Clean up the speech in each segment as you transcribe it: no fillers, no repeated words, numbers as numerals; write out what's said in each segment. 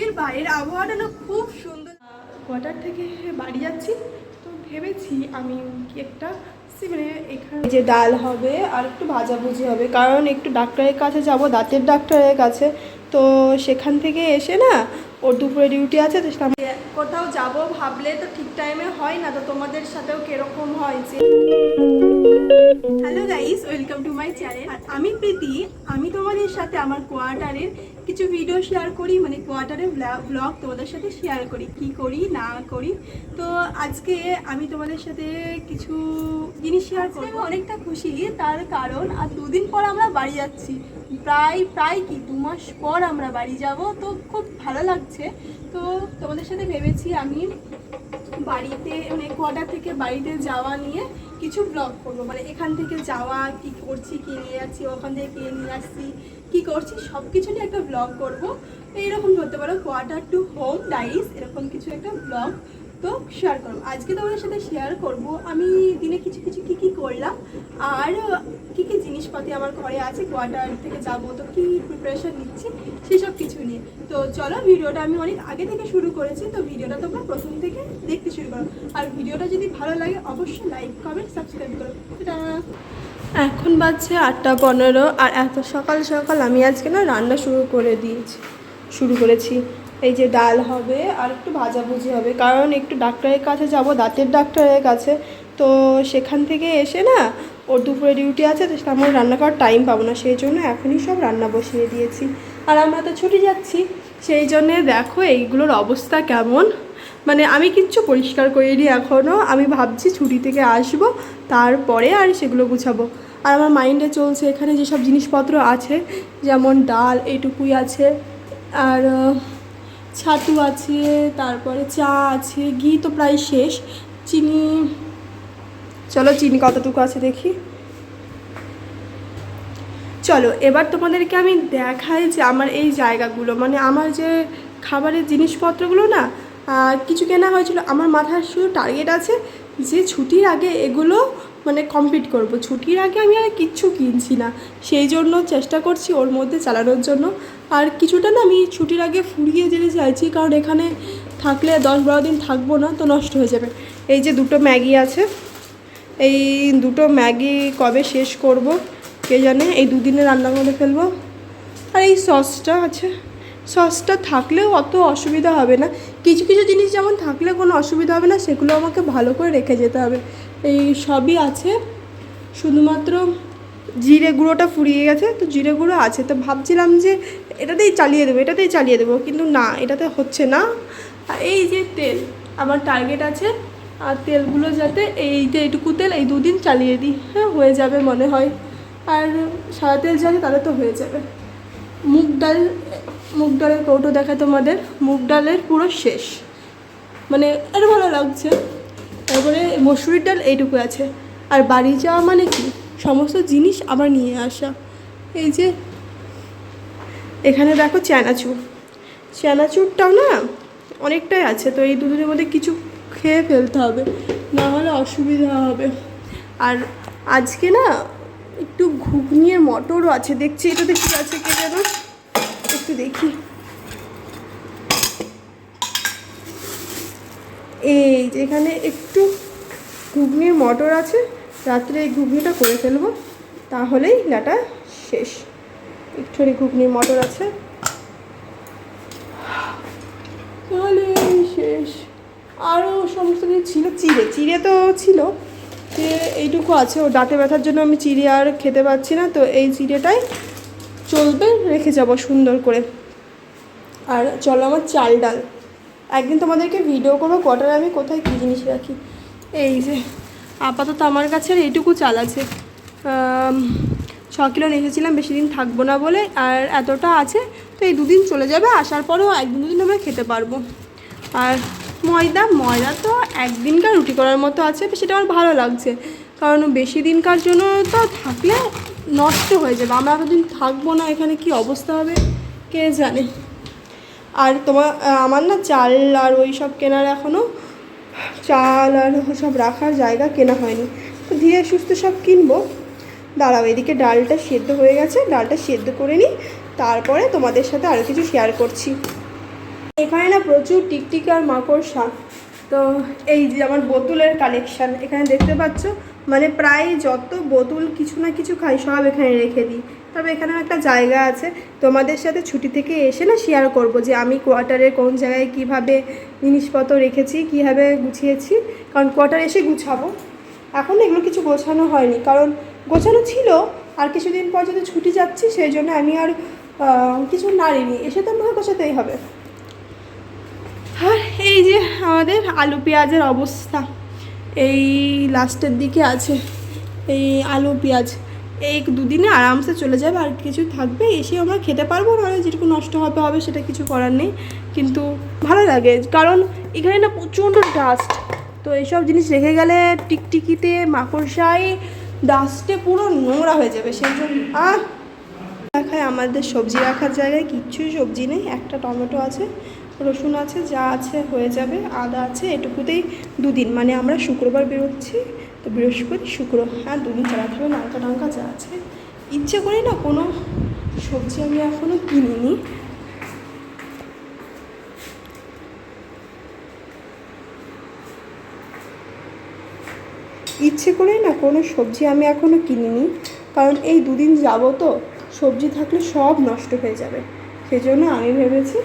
আজকের বাইরের আবহাওয়াটা না খুব সুন্দর। কোয়ার্টার থেকে বাড়ি যাচ্ছি, তো ভেবেছি আমি কি একটা মানে এখানে যে ডাল হবে আর একটু ভাজাভুজি হবে, কারণ একটু ডাক্তারের কাছে যাব, দাঁতের ডাক্তারের কাছে। তো সেখান থেকে এসে না ওর দুপুরে ডিউটি আছে, তো কোথাও যাব ভাবলে তো ঠিক টাইমে হয় না। তো তোমাদের সাথেও কিরকম হয় যে hello guys, welcome to my channel. আর আমি প্রীতি, আমি তোমাদের সাথে আমার কোয়ার্টারের কিছু ভিডিও শেয়ার করি, মানে কোয়ার্টারের ব্লগ তোমাদের সাথে শেয়ার করি, কি করি না করি। তো আজকে আমি তোমাদের সাথে কিছু জিনিস শেয়ার করবো। অনেকটা খুশি, তার কারণ আর দুদিন পর আমরা বাড়ি যাচ্ছি। প্রায় কি 2 মাস পর আমরা বাড়ি যাব, তো খুব ভালো লাগছে। তো তোমাদের সাথে ভেবেছি আমি বাড়িতে মানে কোয়ার্টার থেকে বাড়িতে যাওয়া নিয়ে কিছু ব্লগ করবো, মানে এখান থেকে যাওয়া, কি করছি, কি নিয়ে যাচ্ছি, ওখান থেকে কে নিয়ে আসছি, কি করছি, সব কিছু নিয়ে একটা ব্লগ করবো। এইরকম ধরতে পারো কোয়ার্টার টু হোম ডাইরিজ, এরকম কিছু একটা ব্লগ তো শেয়ার করবো। আজকে তোমাদের সাথে শেয়ার করব আমি দিনে কিছু কি করলাম, আর কি জিনিসপাতি আমার ঘরে আছে, কোয়ার্টার থেকে যাবো তো কি প্রিপারেশন নিচ্ছি, সেসব কিছু নিয়ে। তো চলো, ভিডিওটা আমি অনেক আগে থেকে শুরু করেছি, তো ভিডিওটা তোমরা প্রথম থেকে দেখতে শুরু করো। আর ভিডিওটা যদি ভালো লাগে অবশ্যই লাইক, কমেন্ট, সাবস্ক্রাইব করো। এখন বাজছে 8:15, আর এত সকাল সকাল আমি আজকে না রান্না শুরু করেছি। এই যে ডাল হবে আর একটু ভাজাভুজি হবে, কারণ একটু ডাক্তারের কাছে যাব, দাঁতের ডাক্তারের কাছে। তো সেখান থেকে এসে না ওর দুপুরে ডিউটি আছে, তো আমার রান্না করার টাইম পাবো না, সেই জন্য এখনই সব রান্না বসিয়ে দিয়েছি। আর আমরা তো ছুটি যাচ্ছি, সেই জন্যে দেখো এইগুলোর অবস্থা কেমন। মানে আমি কিচ্ছু পরিষ্কার করিনি এখনও, আমি ভাবছি ছুটি থেকে আসবো তারপরে আর সেগুলো গুছাবো। আর আমার মাইন্ডে চলছে এখানে যেসব জিনিসপত্র আছে, যেমন ডাল এইটুকুই আছে, আর ছাতু আছে, তারপরে চা আছে, ঘি তো প্রায় শেষ, চিনি, চলো চিনি কতটুকু আছে দেখি। চলো এবার তোমাদেরকে আমি দেখাই যে আমার এই জায়গাগুলো, মানে আমার যে খাবারের জিনিসপত্রগুলো না কিছু কেনা হয়েছিল। আমার মাথায় শুধু টার্গেট আছে যে ছুটির আগে এগুলো মানে কমপ্লিট করব। ছুটির আগে আমি আর কিচ্ছু কিনছি না, সেই জন্য চেষ্টা করছি ওর মধ্যে চালানোর জন্য। আর কিছুটা না আমি ছুটির আগে ফুরিয়ে যেতে চাইছি, কারণ এখানে থাকলে 10-12 দিন থাকবো না, তো নষ্ট হয়ে যাবে। এই যে 2টো ম্যাগি আছে, এই 2টো ম্যাগি কবে শেষ করব কে জানে, এই 2 দিনে রান্না করে ফেলবো। আর এই সসটা আছে, সসটা থাকলেও অত অসুবিধা হবে না। কিছু জিনিস যেমন থাকলে কোনো অসুবিধা হবে না, সেগুলো আমাকে ভালো করে রেখে যেতে হবে। এই সবই আছে, শুধুমাত্র জিরে গুঁড়োটা ফুরিয়ে গেছে, তো জিরে গুঁড়ো আছে। তো ভাবছিলাম যে এটাতেই চালিয়ে দেবো, কিন্তু না, এটাতে হচ্ছে না। আর এই যে তেল, আমার টার্গেট আছে আর তেলগুলো যাতে এই যে এইটুকু তেল এই 2 দিন চালিয়ে দিই, হ্যাঁ হয়ে যাবে মনে হয়। আর সাদা তেল যাবে তাহলে তো হয়ে যাবে। মুগ ডালের কৌটো দেখায় তোমাদের, মুগ ডালের পুরো শেষ, মানে আর ভালো লাগছে। তারপরে মসুরির ডাল এইটুকু আছে। আর বাড়ি যাওয়া মানে কি সমস্ত জিনিস আবার নিয়ে আসা। এই যে এখানে দেখো চানাচুরটাও না অনেকটাই আছে, তো এই 2 দিনের মধ্যে কিছু খেয়ে ফেলতে হবে, না হলে অসুবিধা হবে। আর আজকে না একটু ঘুগনি আর মটরও আছে, দেখছি এটাতে কী আছে কে যেন, একটু দেখি। এই যে এখানে একটু ঘুগনির মটর আছে, রাত্রে এই ঘুগনিটা করে ফেলবো, তাহলেই ডাটা শেষ। একটুখানি ঘুগনির মটর আছে, তাহলে শেষ। আরও সমস্ত কিছু ছিল, চিড়ে তো ছিল, যে এইটুকু আছে। ও দাঁতে ব্যথার জন্য আমি চিড়ে আর খেতে পাচ্ছি না, তো এই চিড়েটাই চলবে, রেখে যাব সুন্দর করে। আর চলো আমার চাল ডাল একদিন তোমাদেরকে ভিডিও করবো কোয়ার্টারে আমি কোথায় কী জিনিস রাখি। এই যে আপাতত আমার কাছে আর এইটুকু চাল আছে, 6 কিলো এসেছিলাম বেশি দিন থাকবো না বলে, আর এতটা আছে। তো এই 2 দিন চলে যাবে, আসার পরেও 1-2 দিন আমরা খেতে পারবো। আর ময়দা তো একদিনকার রুটি করার মতো আছে, সেটা আমার ভালো লাগছে, কারণ বেশি দিনকার জন্য তো থাকলে নষ্ট হয়ে যাবে। আমরা এতদিন থাকবো না, এখানে কি অবস্থা হবে কে জানে। আর আমার না চাল আর ওই সব কেনার এখনও, চাল আর সব রাখার জায়গা কেনা হয়নি, তো ধীরে সুস্থে সব কিনবো। দাঁড়াও, এদিকে ডালটা সেদ্ধ হয়ে গেছে, ডালটা সেদ্ধ করে নিই, তারপরে তোমাদের সাথে আরও কিছু শেয়ার করছি। এখানে না প্রচুর টিকটিকি আর মাকড়সা। তো এই যে আমার বোতলের কালেকশান এখানে দেখতে পাচ্ছ, মানে প্রায় যত বোতল কিছু না কিছু খাই সব এখানে রেখে দিই। তবে এখানে একটা জায়গা আছে, তোমাদের সাথে ছুটি থেকে এসে না শেয়ার করব যে আমি কোয়ার্টারে কোন জায়গায় কিভাবে জিনিসপত্র রেখেছি, কিভাবে গুছিয়েছি। কারণ কোয়ার্টারে এসে গুছাবো, এখন এগুলো কিছু গোছানো হয়নি, কারণ গোছানো ছিল আর কিছুদিন পর যদি ছুটি যাচ্ছি সেই জন্য আমি আর কিছু নাড়িনি, এসে তো আমাকে গোছাতেই হবে। আর এই যে আমাদের আলু পেঁয়াজের অবস্থা এই লাস্টের দিকে আছে। এই আলু পেঁয়াজ এই দুদিনে আরামসে চলে যাবে, আর কিছু থাকবে এসে আমরা খেতে পারবো, নাহলে যেটুকু নষ্ট হবে সেটা কিছু করার নেই। কিন্তু ভালো লাগে কারণ এখানে না প্রচণ্ড ডাস্ট, তো এইসব জিনিস রেখে গেলে টিকটিকিতে মাকড়সায় ডাস্টে পুরো নোংরা হয়ে যাবে। সেই জন্য দেখায় আমাদের সবজি রাখার জায়গায় কিচ্ছুই সবজি নেই, একটা টমেটো আছে, রসুন আছে, যা আছে হয়ে যাবে, আদা আছে, এটুকুতেই দুদিন, মানে আমরা শুক্রবার বেরোচ্ছি তো বৃহস্পতি শুক্র, হ্যাঁ দুদিন চালাতে হবে। লঙ্কা টঙ্কা যা আছে, ইচ্ছে করি না কোনো সবজি আমি এখনও কিনিনি। ইচ্ছে করেই না কোনো সবজি আমি এখনও কিনিনি, কারণ এই দুদিন যাব তো সবজি থাকলে সব নষ্ট হয়ে যাবে। সেই জন্য আমি ভেবেছি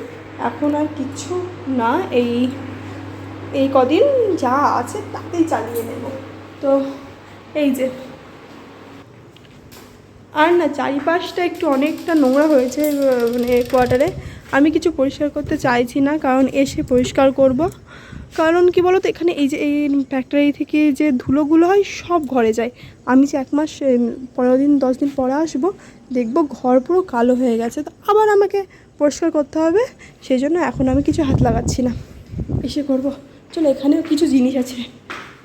এখন আর কিচ্ছু না, এই কদিন যা আছে তাতেই চালিয়ে নেব। তো এই যে আর না চারিপাশটা একটু অনেকটা নোংরা হয়েছে, মানে কোয়ার্টারে আমি কিছু পরিষ্কার করতে চাইছি না, কারণ এসে পরিষ্কার করব। কারণ কি বলো তো, এখানে এই যে এই ফ্যাক্টরি থেকে যে ধুলোগুলো হয় সব ঘরে যায়। আমি যে 1 মাস 15 দিন 10 দিন পরে আসবো, দেখবো ঘর পুরো কালো হয়ে গেছে, তো আবার আমাকে পরিষ্কার করতে হবে। সেই জন্য এখন আমি কিছু হাত লাগাচ্ছি না, এসে করব। চলো এখানেও কিছু জিনিস আছে,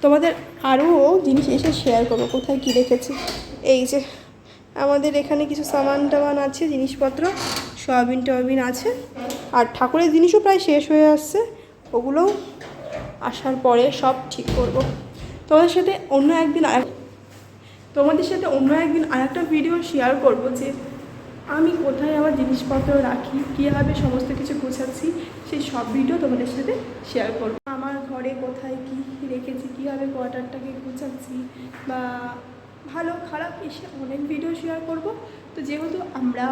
তোমাদের আরও জিনিস এসে শেয়ার করবো কোথায় কী রেখেছি। এই যে আমাদের এখানে কিছু সামান টামান আছে, জিনিসপত্র সয়াবিন টয়াবিন আছে, আর ঠাকুরের জিনিসও প্রায় শেষ হয়ে আসছে, ওগুলোও আসার পরে সব ঠিক করব। তোমাদের সাথে অন্য একদিন আরেকটা ভিডিও শেয়ার করব যে আমি কোথায় আমার জিনিসপত্র রাখি, কীভাবে সমস্ত কিছু গোছাচ্ছি, সেই সব ভিডিও তোমাদের সাথে শেয়ার করব। আমার ঘরে কোথায় কী রেখেছি, কীভাবে কোয়ার্টারটাকে গোছাচ্ছি, বা ভালো খারাপ এসে অনেক ভিডিও শেয়ার করব। তো যেহেতু আমরা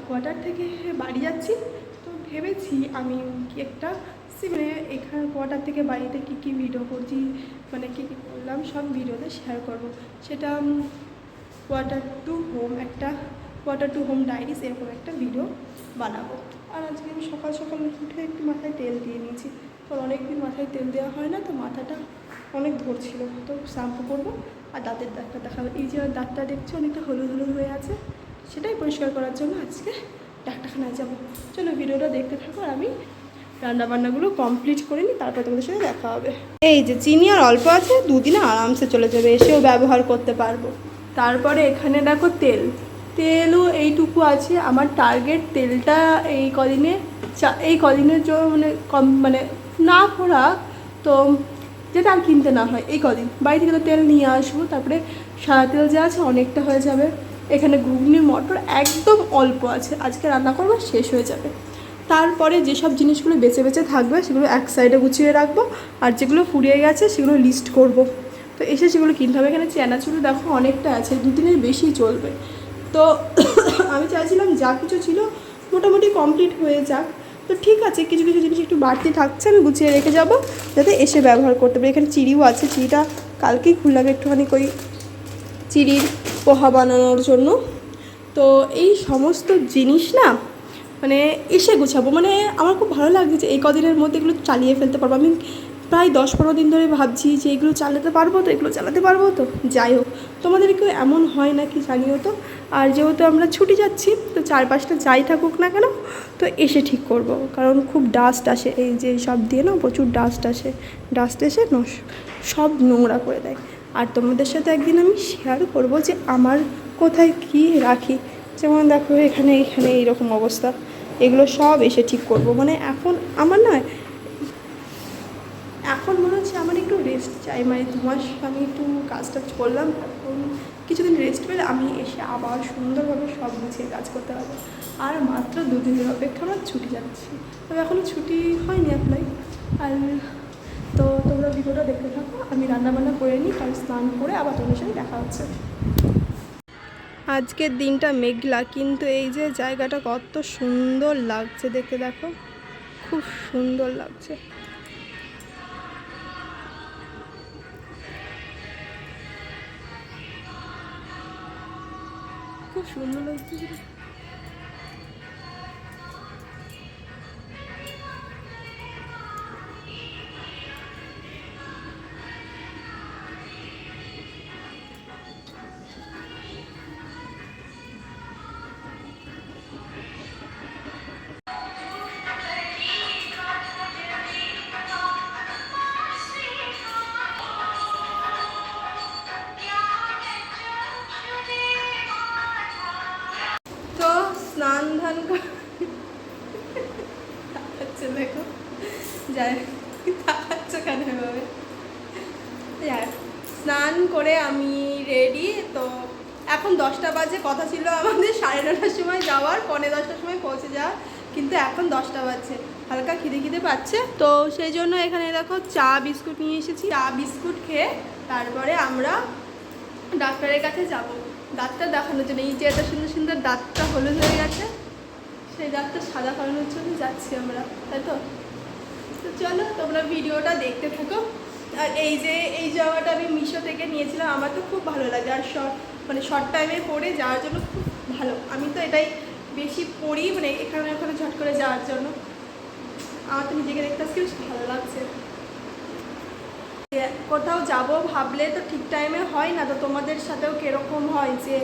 কোয়ার্টার থেকে বাড়ি যাচ্ছি, তো ভেবেছি আমি কি একটা মানে এখানে কোয়ার্টার থেকে বাড়িতে কী ভিডিও করছি, মানে কী করলাম সব ভিডিওতে শেয়ার করব। সেটা কোয়ার্টার টু হোম ডায়েরিস এরকম একটা ভিডিও বানাবো। আর আজকে আমি সকাল সকাল উঠে একটু মাথায় তেল দিয়ে নিয়েছি, তো অনেকদিন মাথায় তেল দেওয়া হয় না, তো মাথাটা অনেক ধরছিল, তো শ্যাম্পু করবো আর দাঁতের দাগটা দেখাবো। এই যে দাঁতটা দেখছি অনেকটা হলুদ হলুদ হয়ে আছে, সেটাই পরিষ্কার করার জন্য আজকে ডাক্তারখানায় যাবো। চলো ভিডিওটা দেখতে থাকো, আর আমি রান্নাবান্নাগুলো কমপ্লিট করে নিই, তারপর তোমাদের সাথে দেখা হবে। এই যে চিনি আর অল্প আছে, দুদিনে আরামসে চলে যাবে, এসেও ব্যবহার করতে পারবো। তারপরে এখানে দেখো তেলও এইটুকু আছে। আমার টার্গেট তেলটা এই কদিনের জন্য মানে না খোরাক, তো যেটা আর কিনতে না হয়, এই কদিন বাড়ি থেকে তো তেল নিয়ে আসবো। তারপরে সাদা তেল যা আছে অনেকটা হয়ে যাবে। এখানে ঘুগনি মটর একদম অল্প আছে, আজকে রান্না করবো শেষ হয়ে যাবে। তারপরে যেসব জিনিসগুলো বেঁচে বেঁচে থাকবে সেগুলো এক সাইডে গুছিয়ে রাখবো, আর যেগুলো ফুরিয়ে গেছে সেগুলো লিস্ট করব। তো এসে সেগুলো কিনতে হবে। এখানে চানাচুর দেখো অনেকটা আছে, 2 দিনের বেশি চলবে। তো আমি চাইছিলাম যা কিছু ছিল মোটামুটি কমপ্লিট হয়ে যাক। তো ঠিক আছে, কিছু কিছু জিনিস একটু বাড়তি থাকছে, আমি গুছিয়ে রেখে যাব যাতে এসে ব্যবহার করতে পারি। এখানে চিড়িও আছে, চিড়িটা কালকেই খুললাম একটুখানি চিড়ির পোহা বানানোর জন্য। তো এই সমস্ত জিনিস না মানে এসে গুছাবো, মানে আমার খুব ভালো লাগছে যে এই কদিনের মধ্যে এগুলো চালিয়ে ফেলতে পারবো। আমি প্রায় 10-15 দিন ধরে ভাবছি যে এগুলো চালাতে পারবো তো যাই হোক, তোমাদেরকেও এমন হয় নাকি জানিও তো। আর যেহেতু আমরা ছুটি যাচ্ছি, তো চারপাশটা যাই থাকুক না কেন, তো এসে ঠিক করব। কারণ খুব ডাস্ট আসে, এই যে সব দিয়ে না প্রচুর ডাস্ট এসে সব নোংরা করে দেয়। আর তোমাদের সাথে একদিন আমি শেয়ার করব যে আমার কোথায় কী রাখি। যেমন দেখো এখানে এইরকম অবস্থা, এগুলো সব এসে ঠিক করব। মানে এখন আমার না এখন মনে হচ্ছে আমার একটু রেস্ট চাই, মানে 2 মাস আমি একটু কাজ টাজ করলাম, এখন কিছুদিন রেস্ট পেলে আমি এসে আবার সুন্দরভাবে সব গুছিয়ে কাজ করতে পারবো। আর মাত্র 2 দিনের অপেক্ষা আমার ছুটি যাচ্ছি, তবে এখনও ছুটি হয়নি অ্যাপ্লাই। আর তো তোমরা ভিডিওটা দেখতে থাকো, আমি রান্নাবান্না করে নিই, তারপর স্নান করে আবার তোমাদের সাথে দেখা হচ্ছে। আজকের দিনটা মেঘলা, কিন্তু এই যে জায়গাটা কত সুন্দর লাগছে দেখতে, দেখো খুব সুন্দর লাগছে। খুব সুন্দর লাগছে। তো স্নান ধান আচ্ছা দেখো যাই তাকাচ্ছ কেন এভাবে। স্নান করে আমি রেডি, তো এখন 10টা বাজে, কথা ছিল আমাদের 9:30টার সময় যাওয়ার, 9:45টার সময় পৌঁছে যাওয়ার, কিন্তু এখন 10টা বাজছে। হালকা খিদে পাচ্ছে, তো সেই জন্য এখানে দেখো চা বিস্কুট নিয়ে এসেছি। চা বিস্কুট খেয়ে তারপরে আমরা ডাক্তারের কাছে যাব দাঁতটা দেখানোর জন্য। এই যে এত সুন্দর সুন্দর দাঁতটা হলুদ হয়ে গেছে, সেই দাঁতটা সাদা করানোর জন্য যাচ্ছি আমরা, তাই তো। তো চলো তোমরা ভিডিওটা দেখতে থাকো। আর এই যে এই জামাটা আমি মিশো থেকে নিয়েছিলাম, আমার তো খুব ভালো লাগে, আর শর্ট টাইমে পরে যাওয়ার জন্য খুব ভালো। আমি তো এটাই বেশি পরি, মানে এখানে ওখানে ঝট করে যাওয়ার জন্য। আমার তো নিজেকে দেখতে আজকে বেশ ভালো লাগছে। কোথাও যাব ভাবলে তো ঠিক টাইমে হয় না, তো তোমাদের সাথেও কীরকম হয় যে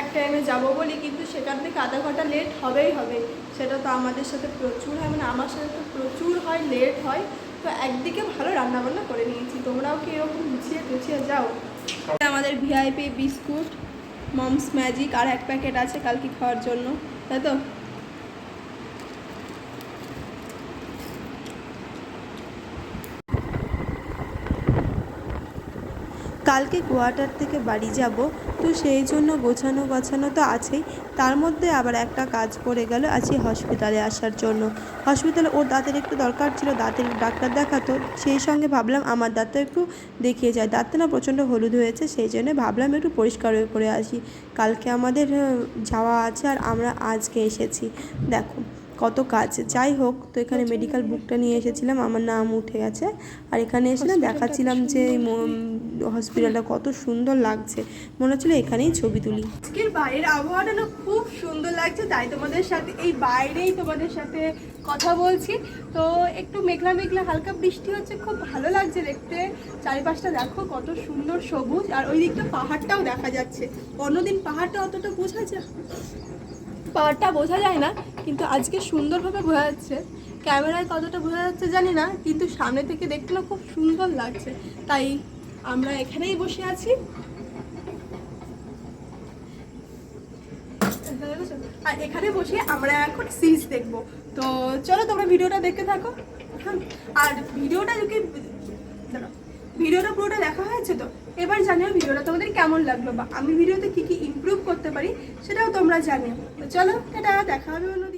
এক টাইমে যাব বলি, কিন্তু সেখান থেকে আধা ঘন্টা লেট হবেই হবে। সেটা তো আমাদের সাথে প্রচুর হয়, মানে আমার সাথে তো প্রচুর হয়, লেট হয়। তো একদিকে ভালো রান্নাবান্না করে নিয়েছি, তোমরাও কি এরকম গুছিয়ে যাও। আমাদের ভিআইপি বিস্কুট মমস ম্যাজিক আর 1 প্যাকেট আছে কালকে খাওয়ার জন্য, তাই তো। কালকে কোয়ার্টার থেকে বাড়ি যাব, তো সেই জন্য গোছানো তো আছেই, তার মধ্যে আবার একটা কাজ পড়ে গেল, আজকে হসপিটালে আসার জন্য। হসপিটালে ওর দাঁতের একটু দরকার ছিল, দাঁতের ডাক্তার দেখাতো, সেই সঙ্গে ভাবলাম আমার দাঁতটা একটু দেখিয়ে যায়। দাঁতটা না প্রচণ্ড হলুদ হয়েছে, সেই জন্য ভাবলাম একটু পরিষ্কার করে আসি। কালকে আমাদের যাওয়া আছে, আর আমরা আজকে এসেছি, দেখো কত কাজ। যাই হোক, তো এখানে মেডিকেল বুকটা নিয়ে এসেছিলাম, আমার নাম উঠে গেছে। আর এখানে এসে না দেখাচ্ছিলাম যে হসপিটালটা কত সুন্দর লাগছে, মনে হচ্ছিলো এখানেই ছবি তুলি। আজকের বাইরের আবহাওয়াটা না খুব সুন্দর লাগছে, তাই তোমাদের সাথে এই বাইরেই তোমাদের সাথে কথা বলছি। তো একটু মেঘলা মেঘলা হালকা বৃষ্টি হচ্ছে, খুব ভালো লাগছে দেখতে। চারিপাশটা দেখো কত সুন্দর সবুজ, আর ওই দিকটা পাহাড়টাও দেখা যাচ্ছে। অন্যদিন পাহাড়টা অতটা পাহাড়টা বোঝা যায় না, কিন্তু আজকে সুন্দরভাবে বোঝা যাচ্ছে। ক্যামেরায় কতটা বোঝা যাচ্ছে জানি না, কিন্তু সামনে থেকে দেখতে না খুব সুন্দর লাগছে। তাই আমরা এখানেই বসে আছি, আর এখানে বসে আমরা এখন সিরিজ দেখবো। তো চলো তোমরা ভিডিওটা দেখতে থাকো। হ্যাঁ, আর ভিডিওটা পুরোটা দেখা হয়েছে তো। এবার জানিও ভিডিওটা তোমাদের কেমন লাগলো, বা আমি ভিডিওতে কি ইমপ্রুভ করতে পারি সেটাও তোমরা জানিও। তো চলো, এটা দেখা হবে অন্যদিন।